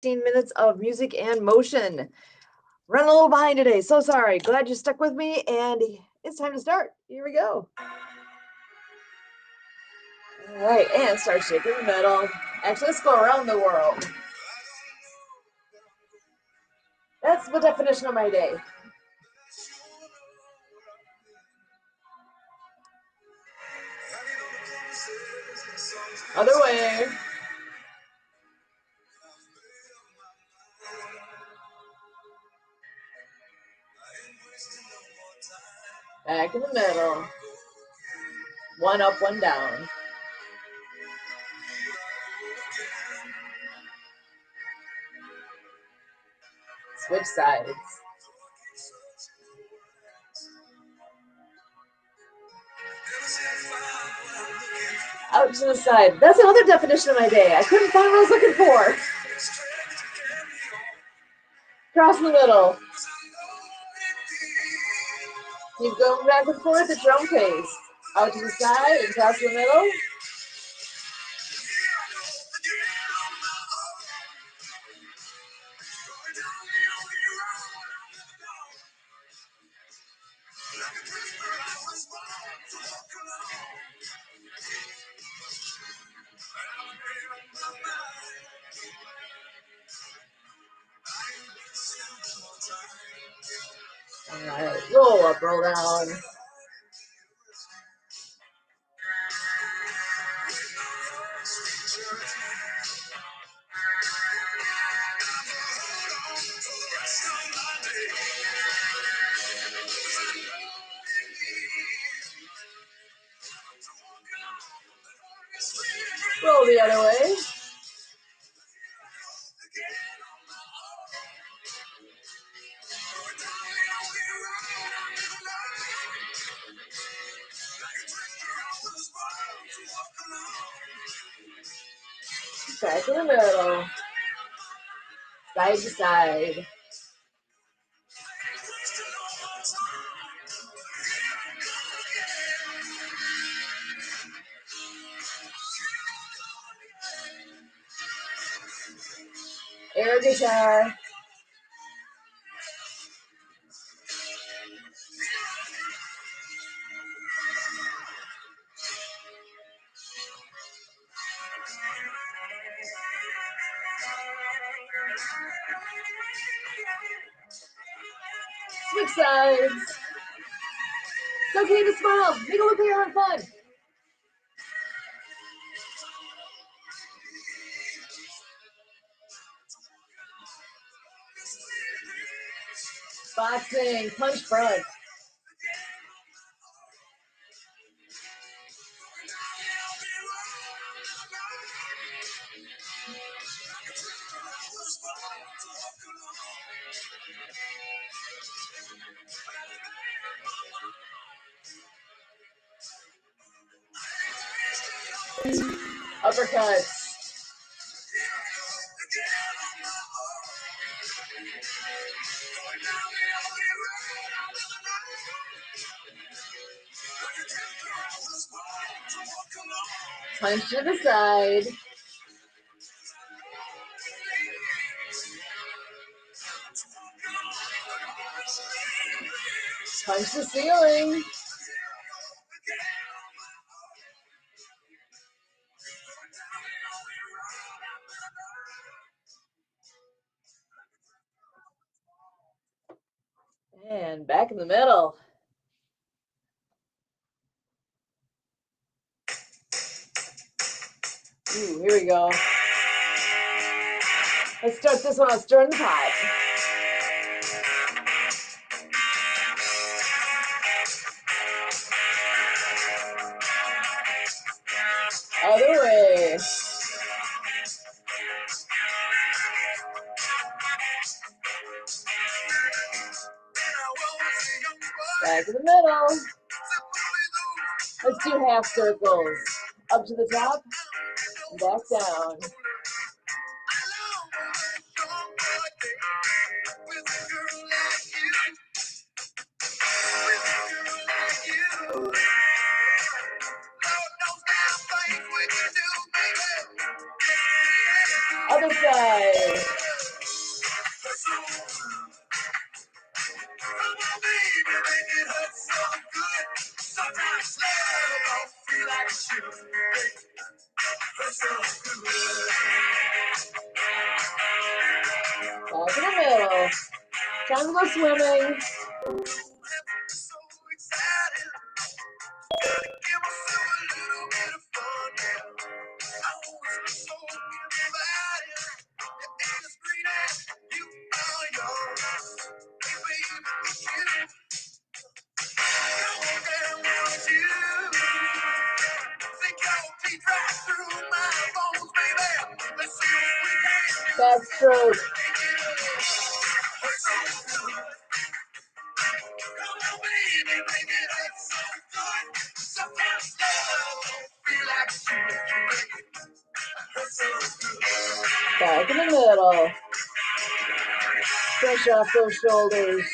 15 minutes of music and motion. Running a little behind today, so sorry. Glad you stuck with me, and it's time to start. Here we go. All right, and start shaking the middle. Actually, let's go around the world. That's the definition of my day. Other way. Back in the middle. One up, one down. Switch sides. Out to the side. That's another definition of my day. I couldn't find what I was looking for. Cross the middle. Keep going back and forth at your own pace. Out to the side and cross the middle. Alright, roll up, roll down. Roll the other way. Back in the middle. Side to side. Air guitar. Switch sides. It's okay to smile. Make it look like you're having fun. Boxing, punch front. Uppercuts. Punch to the side. Punch the ceiling. And back in the middle. Ooh, here we go. Let's start this one. I'll stir in the pot. Other way. Back in the middle. Let's do half circles. Up to the top, and back down. Other side. Back in the middle. Time to go swimming. That's true. Back in the middle. Push off those shoulders.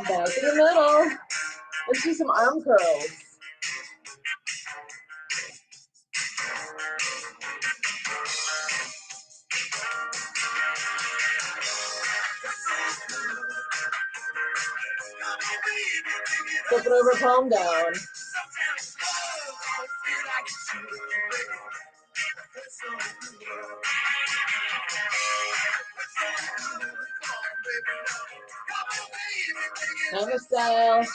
Back in the middle. Let's do some arm curls. Flip it over, palm down. Hammer style.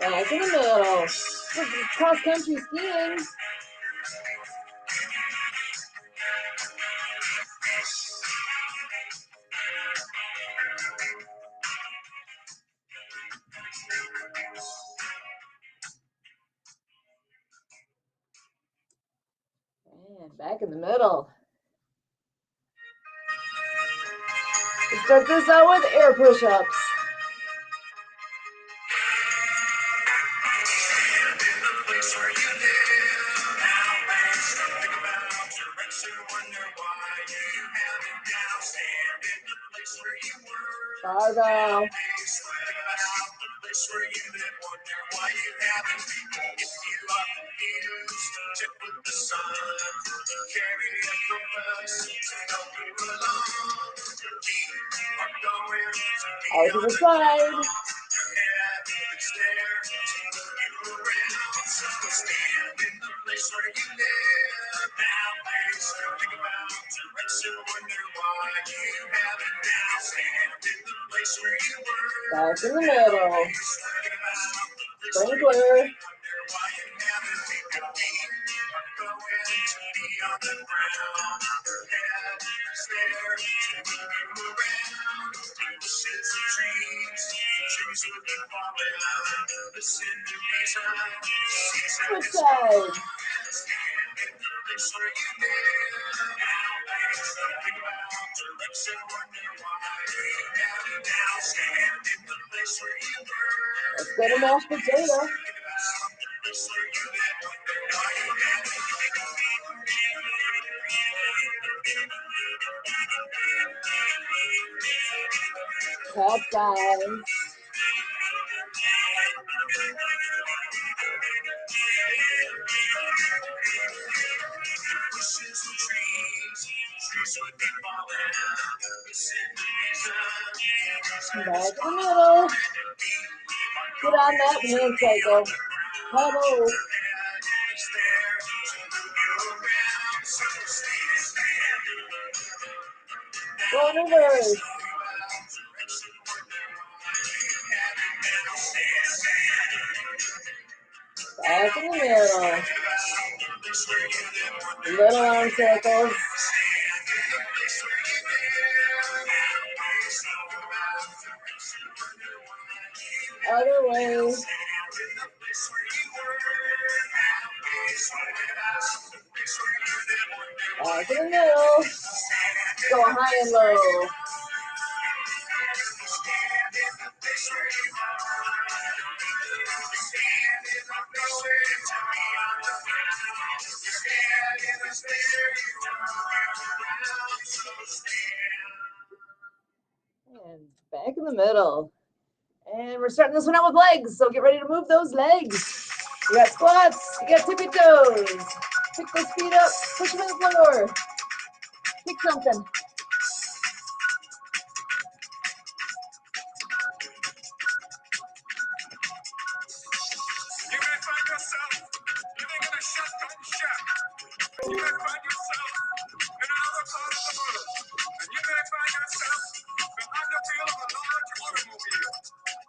Back in the middle. Cross country skiing. And back in the middle. Let's start this out with air push-ups. Barbell. Out to the side. Back in the middle. Sprinkler. Switch side. Let's go to mashed potato. Cat guys. Back in the middle. Get on that hand cycle. Pedal. Go in reverse. Back in the middle. Little arm circles. Other way. Back in the middle. Go high and low. And back in the middle. And we're starting this one out with legs, so get ready to move those legs. You got squats. You got tippy toes. Pick those feet up. Push them in the floor. Pick something. You may find yourself living in a shotgun shack. You may find yourself in another part of the world. And you may find yourself behind the wheel of a large automobile.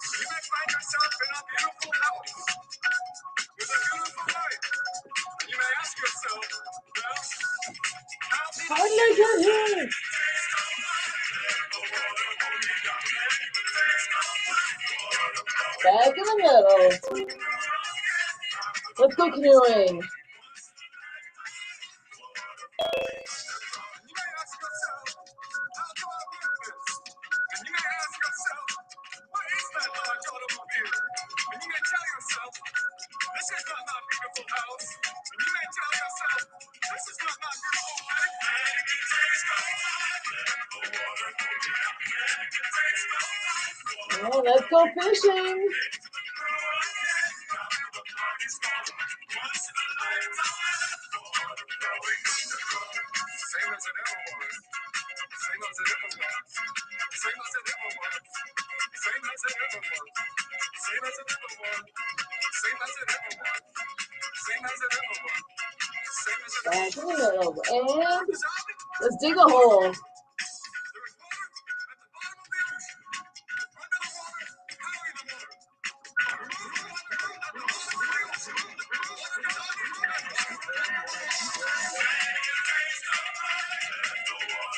You may find yourself in a beautiful house with a beautiful wife. And you may ask yourself, well, how did I get here? Back in the middle. Let's go canoeing. Oh, let's go fishing. Back in the middle. And let's dig a hole.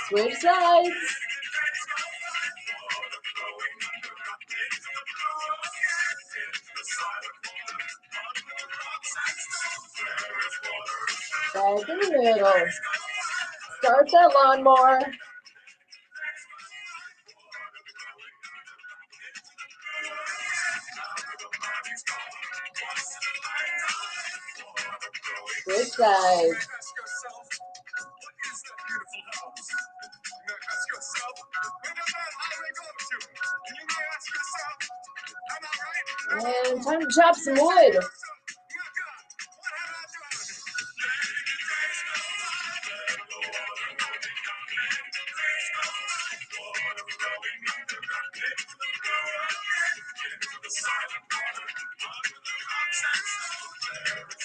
Switch sides. Back in the middle. Start that lawnmower. Switch sides. And time to chop some wood.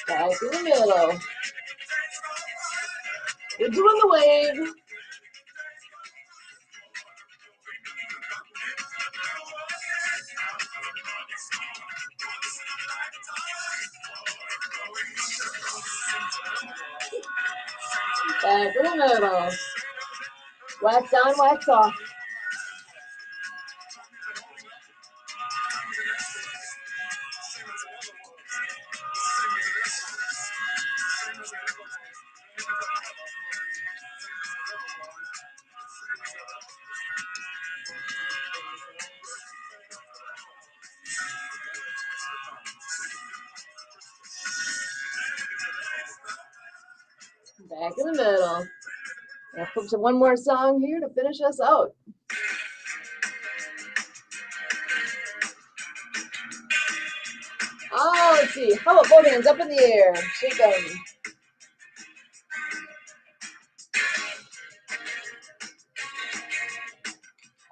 Back in the middle. We're doing the wave. Back in the middle. Wax on, wax off. Back in the middle. I'll put one more song here to finish us out. Oh, let's see. How about both hands up in the air? Shake them.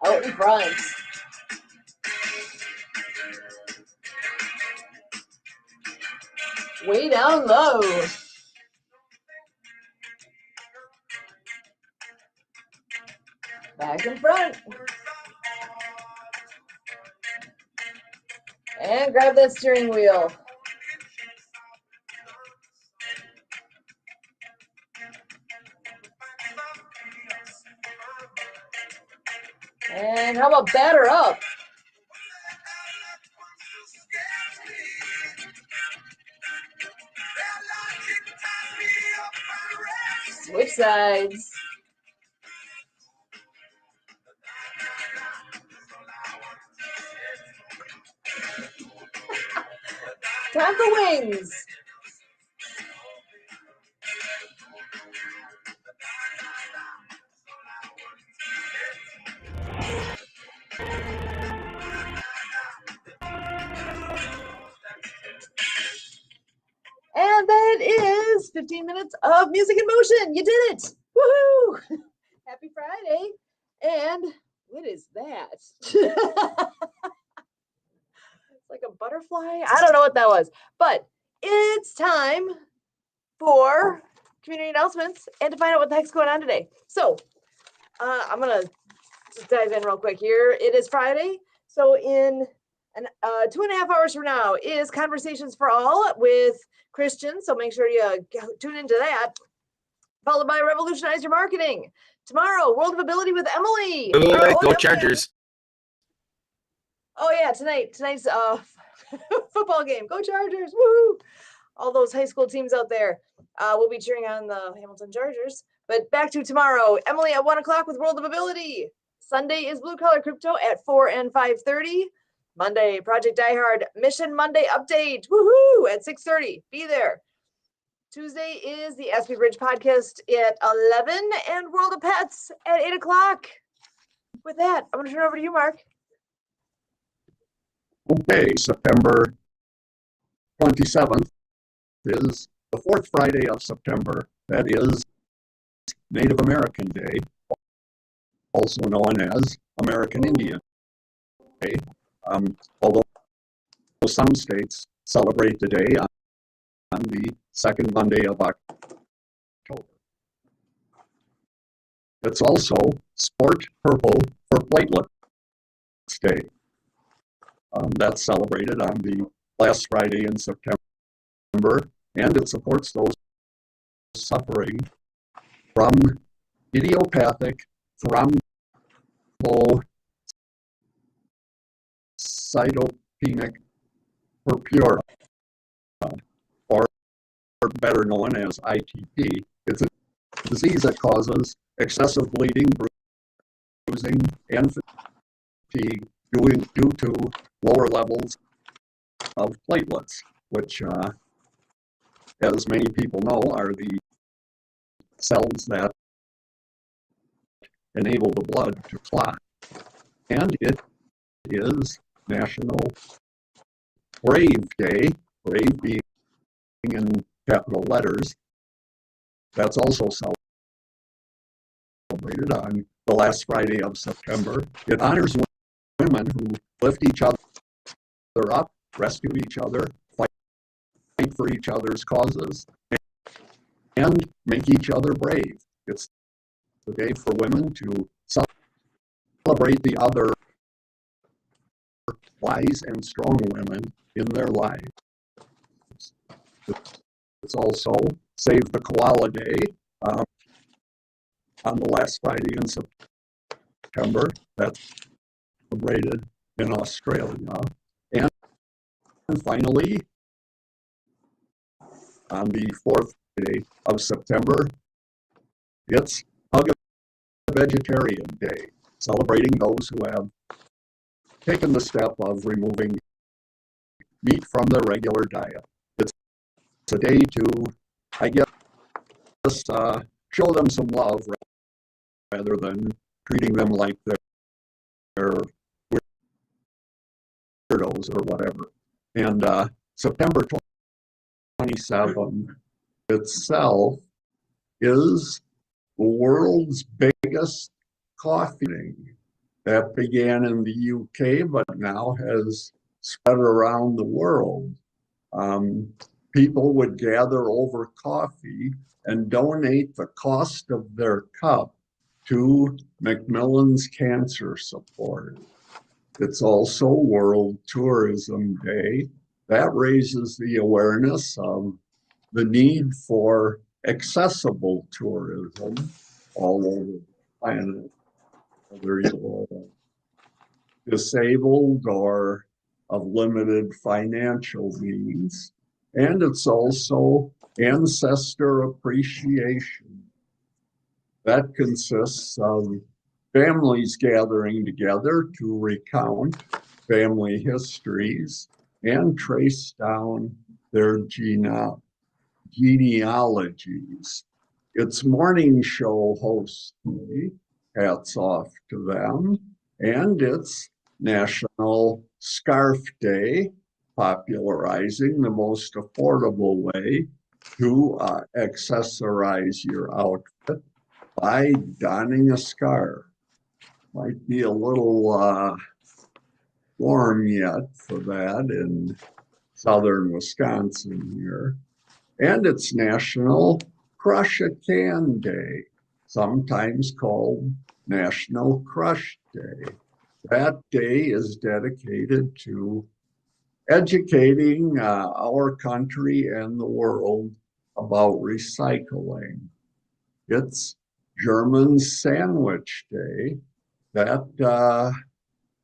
Out in front. Way down low. Back in front. And grab that steering wheel. And how about batter up? Switch sides. Time for wings. And that is 15 minutes of music in motion. You did it. Woohoo! Happy Friday. And what is that? It's like a butterfly. I don't know what that was, but it's time for community announcements and to find out what the heck's going on today. So I'm going to just dive in real quick here. It is Friday. So in 2.5 hours from now is Conversations for All with Christian. So make sure you tune into that. Followed by Revolutionize Your Marketing. Tomorrow, World of Ability with Emily. Go Chargers. Oh yeah, tonight's football game. Go Chargers. Woo! All those high school teams out there. We'll be cheering on the Hamilton Chargers. But back to tomorrow. Emily at 1 o'clock with World of Ability. Sunday is Blue Collar Crypto at 4 and 5:30. Monday, Project Diehard Mission Monday update. Woohoo! At 6:30. Be there. Tuesday is the Ask Me Bridge podcast at 11 and World of Pets at 8 o'clock. With that, I'm going to turn it over to you, Mark. Okay, September 27th is the fourth Friday of September. That is Native American Day, also known as American Indian Day. Although some states celebrate the day on the second Monday of October. It's also Sport Purple for Platelets Day. That's celebrated on the last Friday in September, and it supports those suffering from idiopathic thrombocytopenic purpura, or better known as ITP. It's a disease that causes excessive bleeding, bruising, and fatigue due to lower levels of platelets, which, as many people know, are the cells that enable the blood to clot. And it is National Brave Day, brave being in capital letters. That's also celebrated on the last Friday of September. It honors women who lift each other up, rescue each other, fight for each other's causes, and make each other brave. It's the day for women to celebrate the other wise and strong women in their lives. It's also Save the Koala Day on the last Friday in September. That's celebrated in Australia. And finally, on the fourth day of September, it's Hug a Vegetarian Day, celebrating those who have taken the step of removing meat from their regular diet. It's a day to, I guess, show them some love rather than treating them like they're weirdos or whatever. And September 27th itself is the world's biggest coffee that began in the UK, but now has spread around the world. People would gather over coffee and donate the cost of their cup to Macmillan's Cancer Support. It's also World Tourism Day. That raises the awareness of the need for accessible tourism all over the planet, whether you're disabled or of limited financial means. And it's also Ancestor Appreciation. That consists of families gathering together to recount family histories and trace down their genealogies. It's morning show host day, hats off to them, and it's National Scarf Day, popularizing the most affordable way to accessorize your outfit by donning a scarf. Might be a little warm yet for that in southern Wisconsin here. And it's National Crush a Can Day, sometimes called National Crush Day. That day is dedicated to educating our country and the world about recycling. It's German Sandwich Day. That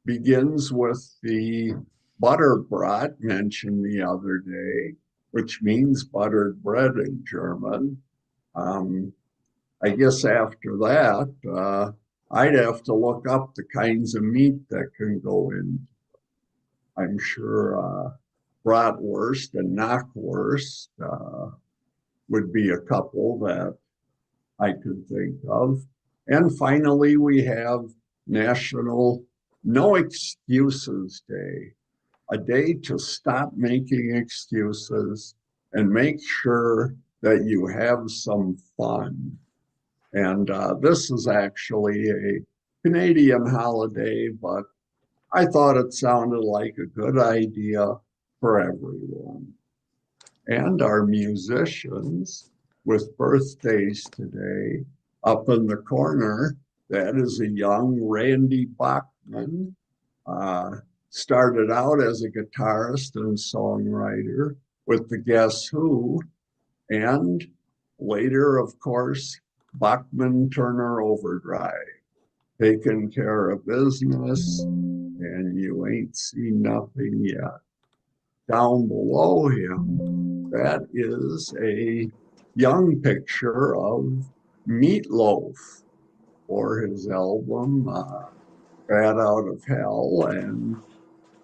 begins with the Butterbrot mentioned the other day, which means buttered bread in German. I guess after that, I'd have to look up the kinds of meat that can go in. I'm sure bratwurst and knockwurst would be a couple that I could think of. And finally, we have National No Excuses Day, a day to stop making excuses and make sure that you have some fun. And this is actually a Canadian holiday, but I thought it sounded like a good idea for everyone. And our musicians with birthdays today, up in the corner, that is a young Randy Bachman. Started out as a guitarist and songwriter with the Guess Who, and later, of course, Bachman Turner Overdrive, taking care of business, and you ain't seen nothing yet. Down below him, that is a young picture of Meatloaf for his album Bad Out of Hell, and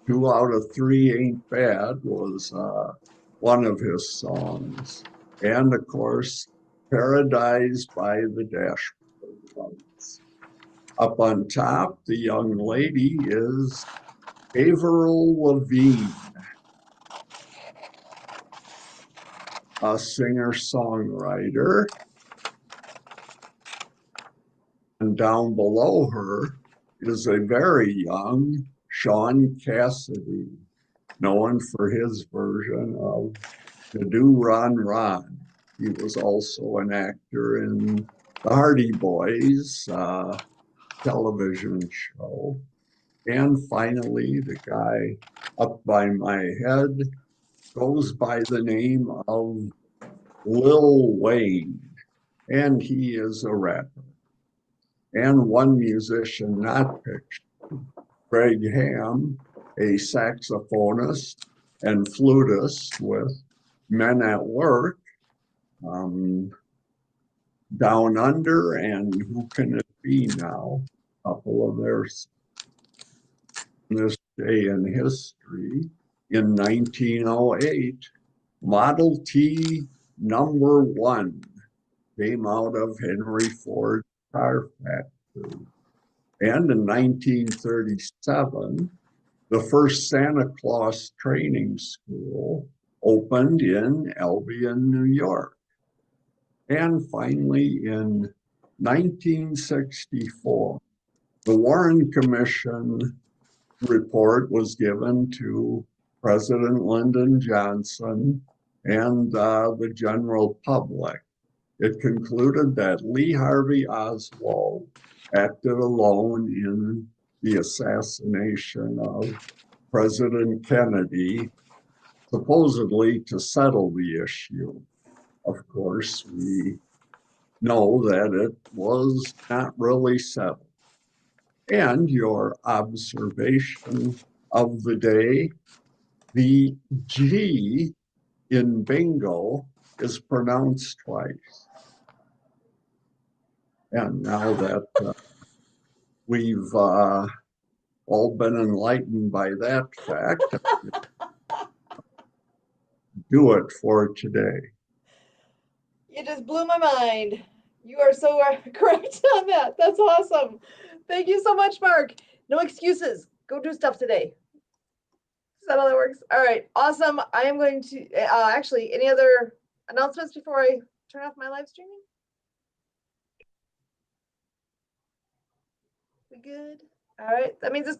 2 out of 3 Ain't Bad was one of his songs. And of course, Paradise by the Dashboard Lights. Up on top, the young lady is Avril Lavigne, a singer-songwriter. And down below her is a very young Sean Cassidy, known for his version of the Do Ron Ron. He was also an actor in the Hardy Boys television show. And finally, the guy up by my head goes by the name of Lil Wayne, and he is a rapper. And one musician not pictured, Greg Ham, a saxophonist and flutist with Men at Work, Down Under, and Who Can It Be Now? A couple of theirs. This day in history, in 1908, Model T #1 came out of Henry Ford car factory. And in 1937, the first Santa Claus training school opened in Albion, New York. And finally, in 1964, the Warren Commission report was given to President Lyndon Johnson and the general public. It concluded that Lee Harvey Oswald acted alone in the assassination of President Kennedy, supposedly to settle the issue. Of course, we know that it was not really settled. And your observation of the day, the G in bingo is pronounced twice. And now that we've all been enlightened by that fact, do it for today. You just blew my mind. You are so correct on that. That's awesome. Thank you so much, Mark. No excuses. Go do stuff today. Settle how that works. All right, awesome. I am going to actually any other announcements before I turn off my live streaming? We good? All right, that means it's pick